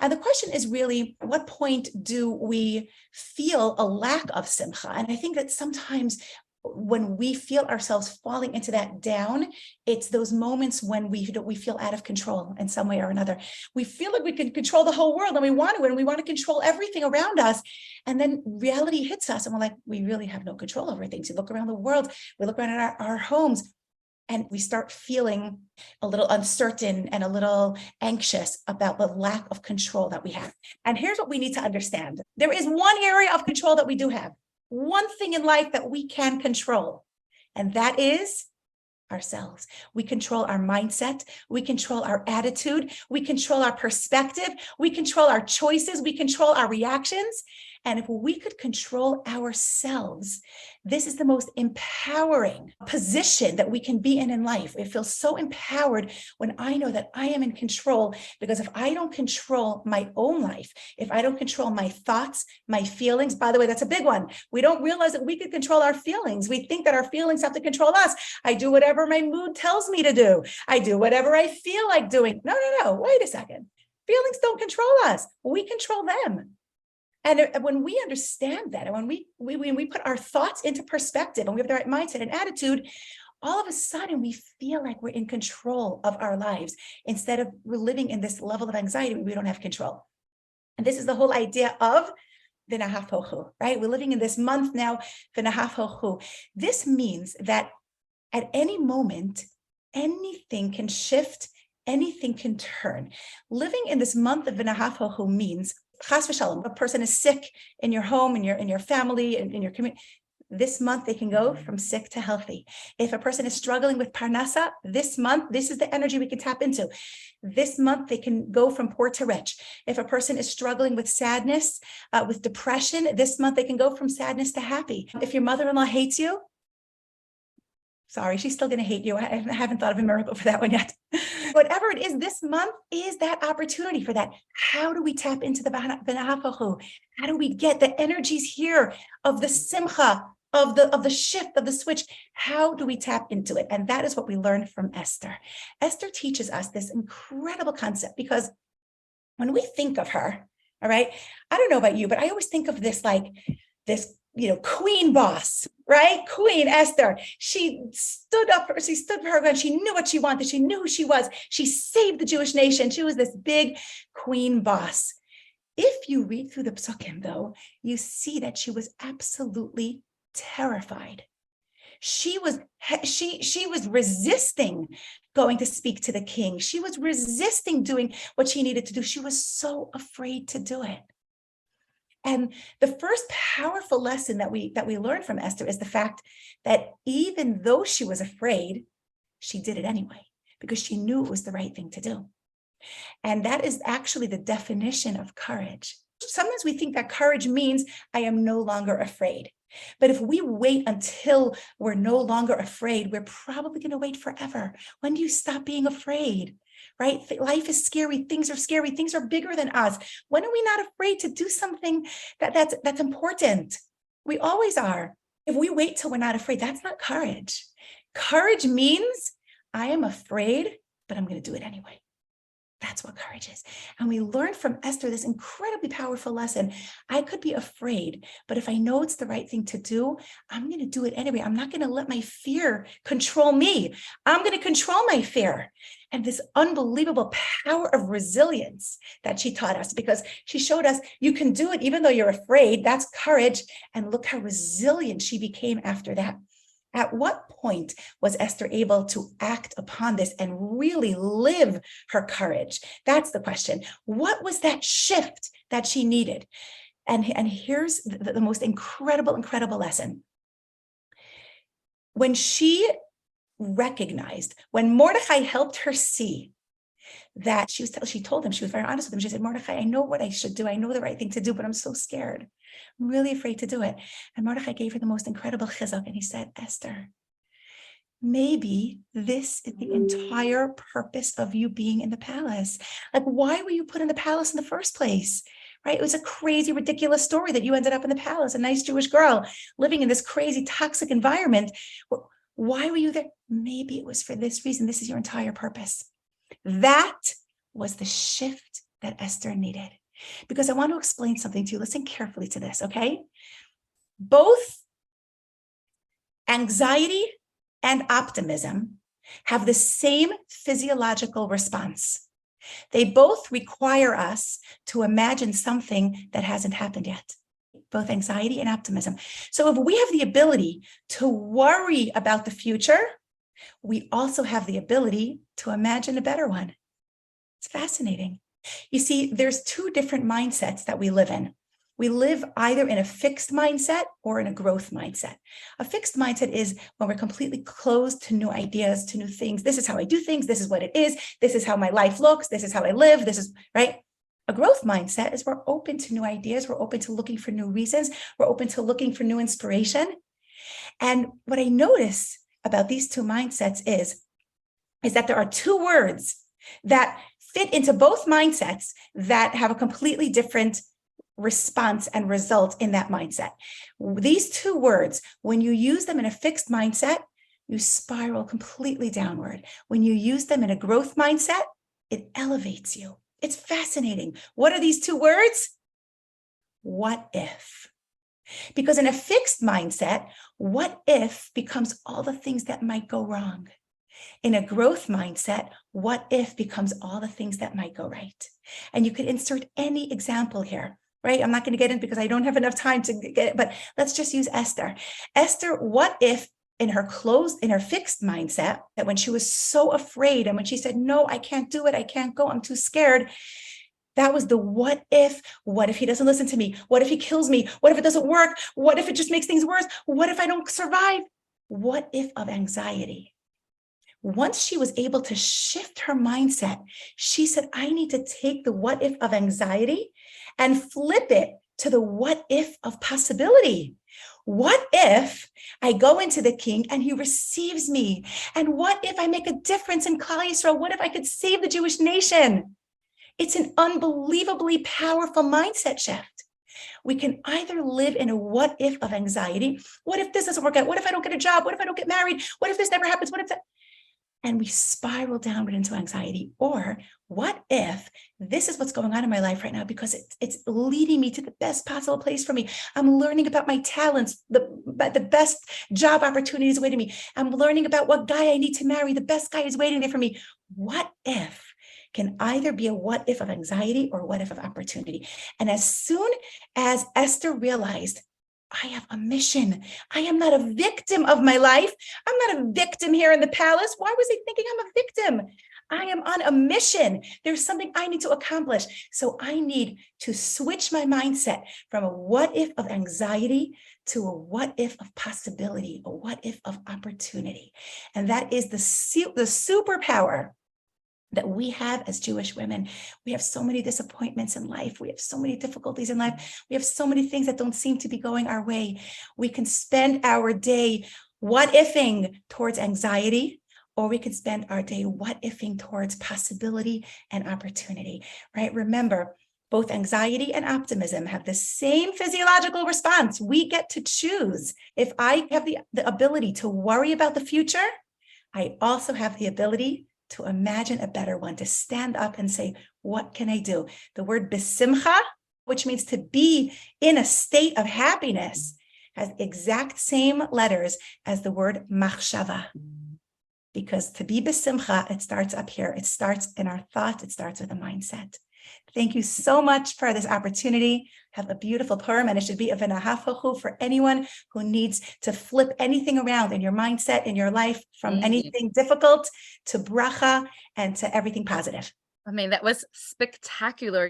And the question is really, at what point do we feel a lack of simcha? And I think that sometimes when we feel ourselves falling into that down, it's those moments when we feel out of control in some way or another. We feel like we can control the whole world and we want to control everything around us. And then reality hits us and we're like, we really have no control over things. You look around the world, we look around at our homes, and we start feeling a little uncertain and a little anxious about the lack of control that we have. And here's what we need to understand. There is one area of control that we do have. One thing in life that we can control, and that is ourselves. We control our mindset. We control our attitude. We control our perspective. We control our choices. We control our reactions. And if we could control ourselves, this is the most empowering position that we can be in life. It feels so empowered when I know that I am in control, because if I don't control my own life, if I don't control my thoughts, my feelings, by the way, that's a big one. We don't realize that we could control our feelings. We think that our feelings have to control us. I do whatever my mood tells me to do. I do whatever I feel like doing. No, wait a second. Feelings don't control us. We control them. And when we understand that, and when we put our thoughts into perspective and we have the right mindset and attitude, all of a sudden we feel like we're in control of our lives instead of we're living in this level of anxiety where we don't have control. And this is the whole idea of v'nahaf hochu, right? We're living in this month now, v'nahaf hochu. This means that at any moment, anything can shift, anything can turn. Living in this month of v'nahaf hochu means, chas v'shalom, a person is sick in your home, in your family, in your community. This month they can go from sick to healthy. If a person is struggling with parnasa, this month, this is the energy we can tap into. This month they can go from poor to rich. If a person is struggling with sadness, with depression, this month they can go from sadness to happy. If your mother-in-law hates you, sorry, she's still going to hate you. I haven't thought of a miracle for that one yet. Whatever it is, this month is that opportunity for that. How do we tap into the v'nahaf hochu? How do we get the energies here of the simcha, of the shift, of the switch? How do we tap into it? And that is what we learned from Esther. Esther teaches us this incredible concept, because when we think of her, all right, I don't know about you, but I always think of this like this, queen boss, right? Queen Esther. She stood for her ground. She knew what she wanted. She knew who she was. She saved the Jewish nation. She was this big queen boss. If you read through the psukim, though, you see that she was absolutely terrified. She was resisting going to speak to the king. She was resisting doing what she needed to do. She was so afraid to do it. And the first powerful lesson that we learned from Esther is the fact that even though she was afraid, she did it anyway, because she knew it was the right thing to do. And that is actually the definition of courage. Sometimes we think that courage means I am no longer afraid. But if we wait until we're no longer afraid, we're probably going to wait forever. When do you stop being afraid? Right? Life is scary. Things are scary. Things are bigger than us. When are we not afraid to do something that's important? We always are. If we wait till we're not afraid, that's not courage. Courage means I am afraid, but I'm going to do it anyway. That's what courage is. And we learned from Esther this incredibly powerful lesson. I could be afraid, but if I know it's the right thing to do, I'm going to do it anyway. I'm not going to let my fear control me. I'm going to control my fear. And this unbelievable power of resilience that she taught us, because she showed us you can do it even though you're afraid. That's courage. And look how resilient she became after that. At what point was Esther able to act upon this and really live her courage? That's the question. What was that shift that she needed? And here's the most incredible lesson. When she recognized, when Mordechai helped her see that she told him, she was very honest with him. She said, Mordechai, I know what I should do. I know the right thing to do, but I'm so scared. I'm really afraid to do it. And Mordechai gave her the most incredible chizuk, and he said, Esther, maybe this is the entire purpose of you being in the palace. Like, why were you put in the palace in the first place? Right? It was a crazy, ridiculous story that you ended up in the palace, a nice Jewish girl living in this crazy, toxic environment. Why were you there? Maybe it was for this reason. This is your entire purpose. That was the shift that Esther needed. Because I want to explain something to you. Listen carefully to this, okay? Both anxiety and optimism have the same physiological response. They both require us to imagine something that hasn't happened yet. Both anxiety and optimism. So if we have the ability to worry about the future, we also have the ability to imagine a better one. It's fascinating. You see, there's two different mindsets that we live in. We live either in a fixed mindset or in a growth mindset. A fixed mindset is when we're completely closed to new ideas, to new things. This is how I do things. This is what it is. This is how my life looks. This is how I live. This is right. A growth mindset is we're open to new ideas. We're open to looking for new reasons. We're open to looking for new inspiration. And what I notice about these two mindsets is that there are two words that fit into both mindsets that have a completely different response and result in that mindset. These two words, when you use them in a fixed mindset, you spiral completely downward. When you use them in a growth mindset, it elevates you. It's fascinating. What are these two words? What if? Because in a fixed mindset, what if becomes all the things that might go wrong. In a growth mindset, what if becomes all the things that might go right. And you could insert any example here, right? I'm not going to get in because I don't have enough time to get it, but let's just use Esther. Esther, what if in her fixed mindset, that when she was so afraid and when she said, no, I can't do it, I can't go, I'm too scared. That was the what if. What if he doesn't listen to me? What if he kills me? What if it doesn't work? What if it just makes things worse? What if I don't survive? What if of anxiety. Once she was able to shift her mindset, she said, I need to take the what if of anxiety and flip it to the what if of possibility. What if I go into the king and he receives me? And what if I make a difference in Klal Yisrael? What if I could save the Jewish nation? It's an unbelievably powerful mindset shift. We can either live in a what if of anxiety. What if this doesn't work out? What if I don't get a job? What if I don't get married? What if this never happens? What if that? And we spiral downward into anxiety. Or what if this is what's going on in my life right now because it's leading me to the best possible place for me. I'm learning about my talents, the best job opportunities waiting me. I'm learning about what guy I need to marry. The best guy is waiting there for me. What if can either be a what if of anxiety or what if of opportunity. And as soon as Esther realized, I have a mission. I am not a victim of my life. I'm not a victim here in the palace. Why was he thinking I'm a victim? I am on a mission. There's something I need to accomplish. So I need to switch my mindset from a what if of anxiety to a what if of possibility, a what if of opportunity. And that is the superpower that we have as Jewish women. We have so many disappointments in life. We have so many difficulties in life. We have so many things that don't seem to be going our way. We can spend our day what ifing towards anxiety, or we can spend our day what ifing towards possibility and opportunity, right? Remember, both anxiety and optimism have the same physiological response. We get to choose. If I have the ability to worry about the future, I also have the ability to imagine a better one, to stand up and say, what can I do? The word besimcha, which means to be in a state of happiness, has exact same letters as the word machshava. Because to be besimcha, it starts up here. It starts in our thoughts. It starts with a mindset. Thank you so much for this opportunity. Have a beautiful Purim, and it should be a v'nahafachu for anyone who needs to flip anything around in your mindset, in your life, from anything difficult to bracha and to everything positive. I mean, that was spectacular.